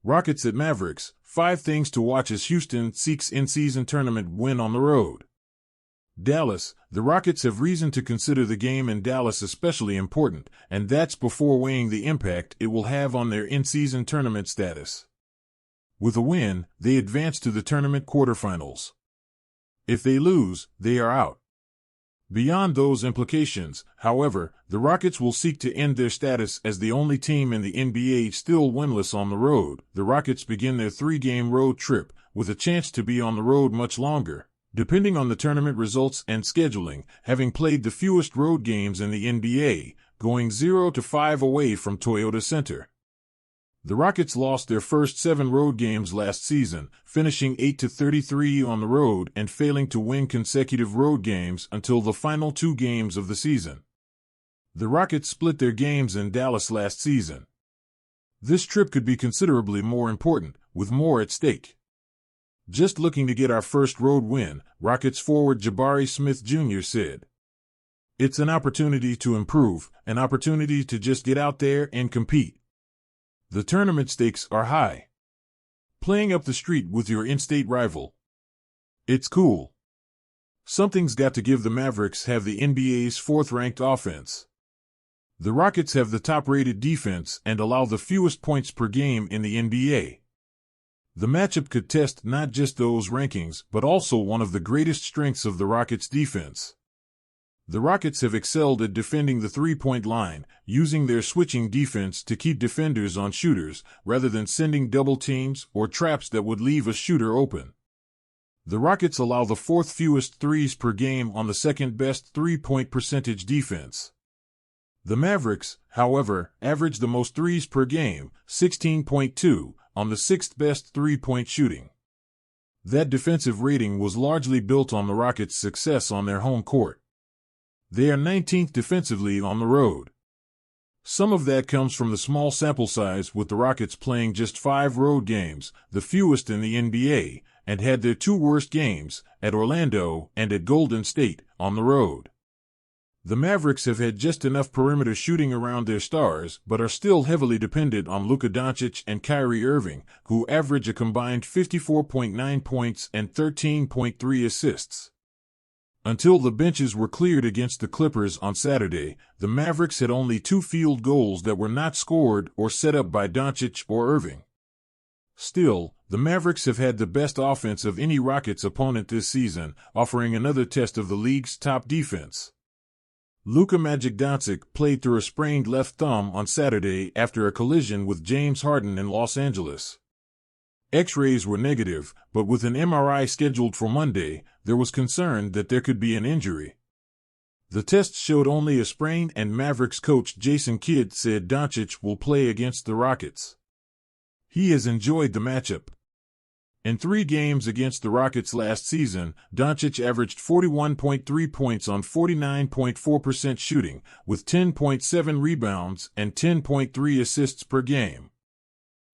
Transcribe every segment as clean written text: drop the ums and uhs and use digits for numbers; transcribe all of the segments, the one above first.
Rockets at Mavericks, 5 things to watch as Houston seeks in-season tournament win on the road. Dallas, the Rockets have reason to consider the game in Dallas especially important, and that's before weighing the impact it will have on their in-season tournament status. With a win, they advance to the tournament quarterfinals. If they lose, they are out. Beyond those implications, however, the Rockets will seek to end their status as the only team in the NBA still winless on the road. The Rockets begin their 3-game road trip, with a chance to be on the road much longer, depending on the tournament results and scheduling, having played the fewest road games in the NBA, going 0-5 away from Toyota Center. The Rockets lost their first 7 road games last season, finishing 8-33 on the road and failing to win consecutive road games until the final 2 games of the season. The Rockets split their games in Dallas last season. This trip could be considerably more important, with more at stake. "Just looking to get our first road win," Rockets forward Jabari Smith Jr. said. "It's an opportunity to improve, an opportunity to just get out there and compete. The tournament stakes are high. Playing up the street with your in-state rival. It's cool. Something's got to give. The Mavericks have the NBA's 4th-ranked offense. The Rockets have the top-rated defense and allow the fewest points per game in the NBA. The matchup could test not just those rankings but also one of the greatest strengths of the Rockets' defense. The Rockets have excelled at defending the 3-point line, using their switching defense to keep defenders on shooters, rather than sending double teams or traps that would leave a shooter open. The Rockets allow the 4th fewest threes per game on the 2nd-best 3-point percentage defense. The Mavericks, however, average the most threes per game, 16.2, on the 6th-best 3-point shooting. That defensive rating was largely built on the Rockets' success on their home court. They are 19th defensively on the road. Some of that comes from the small sample size, with the Rockets playing just 5 road games, the fewest in the NBA, and had their 2 worst games, at Orlando and at Golden State, on the road. The Mavericks have had just enough perimeter shooting around their stars but are still heavily dependent on Luka Doncic and Kyrie Irving, who average a combined 54.9 points and 13.3 assists. Until the benches were cleared against the Clippers on Saturday, the Mavericks had only 2 field goals that were not scored or set up by Doncic or Irving. Still, the Mavericks have had the best offense of any Rockets opponent this season, offering another test of the league's top defense. Luka Magic Doncic played through a sprained left thumb on Saturday after a collision with James Harden in Los Angeles. X-rays were negative, but with an MRI scheduled for Monday, there was concern that there could be an injury. The test showed only a sprain, and Mavericks coach Jason Kidd said Doncic will play against the Rockets. He has enjoyed the matchup. In 3 games against the Rockets last season, Doncic averaged 41.3 points on 49.4% shooting, with 10.7 rebounds and 10.3 assists per game.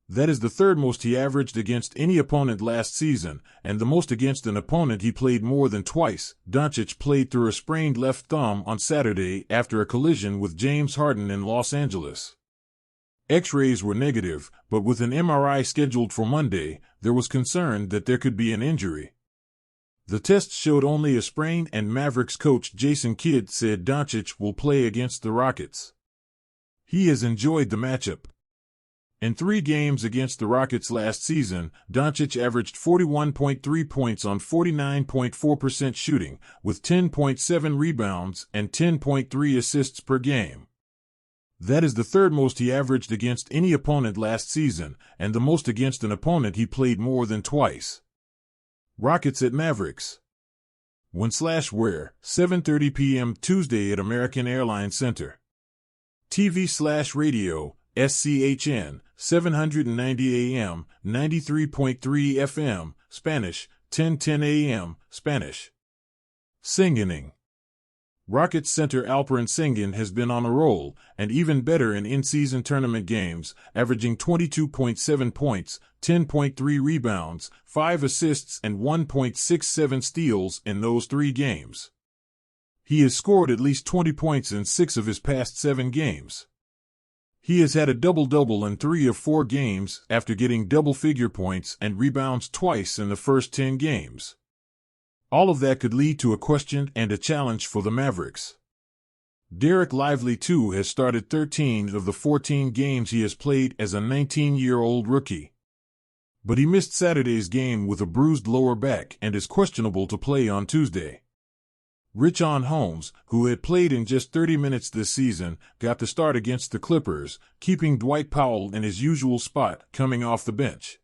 That is the 3rd most he averaged against any opponent last season, and the most against an opponent he played more than twice. Doncic played through a sprained left thumb on Saturday after a collision with James Harden in Los Angeles. X-rays were negative, but with an MRI scheduled for Monday, there was concern that there could be an injury. The test showed only a sprain, and Mavericks coach Jason Kidd said Doncic will play against the Rockets. He has enjoyed the matchup. In 3 games against the Rockets last season, Doncic averaged 41.3 points on 49.4% shooting, with 10.7 rebounds and 10.3 assists per game. That is the 3rd most he averaged against any opponent last season, and the most against an opponent he played more than twice. Rockets at Mavericks. When/where, 7:30 p.m. Tuesday at American Airlines Center. TV/radio, SCHN, 790 AM, 93.3 FM, Spanish, 1010 AM, Spanish. Sengening. Rockets center Alperen Sengun has been on a roll, and even better in in-season tournament games, averaging 22.7 points, 10.3 rebounds, 5 assists and 1.67 steals in those 3 games. He has scored at least 20 points in 6 of his past 7 games. He has had a double-double in 3 of 4 games after getting double-figure points and rebounds twice in the first 10 games. All of that could lead to a question and a challenge for the Mavericks. Derek Lively, too, has started 13 of the 14 games he has played as a 19-year-old rookie. But he missed Saturday's game with a bruised lower back and is questionable to play on Tuesday. Richaun Holmes, who had played in just 30 minutes this season, got the start against the Clippers, keeping Dwight Powell in his usual spot, coming off the bench.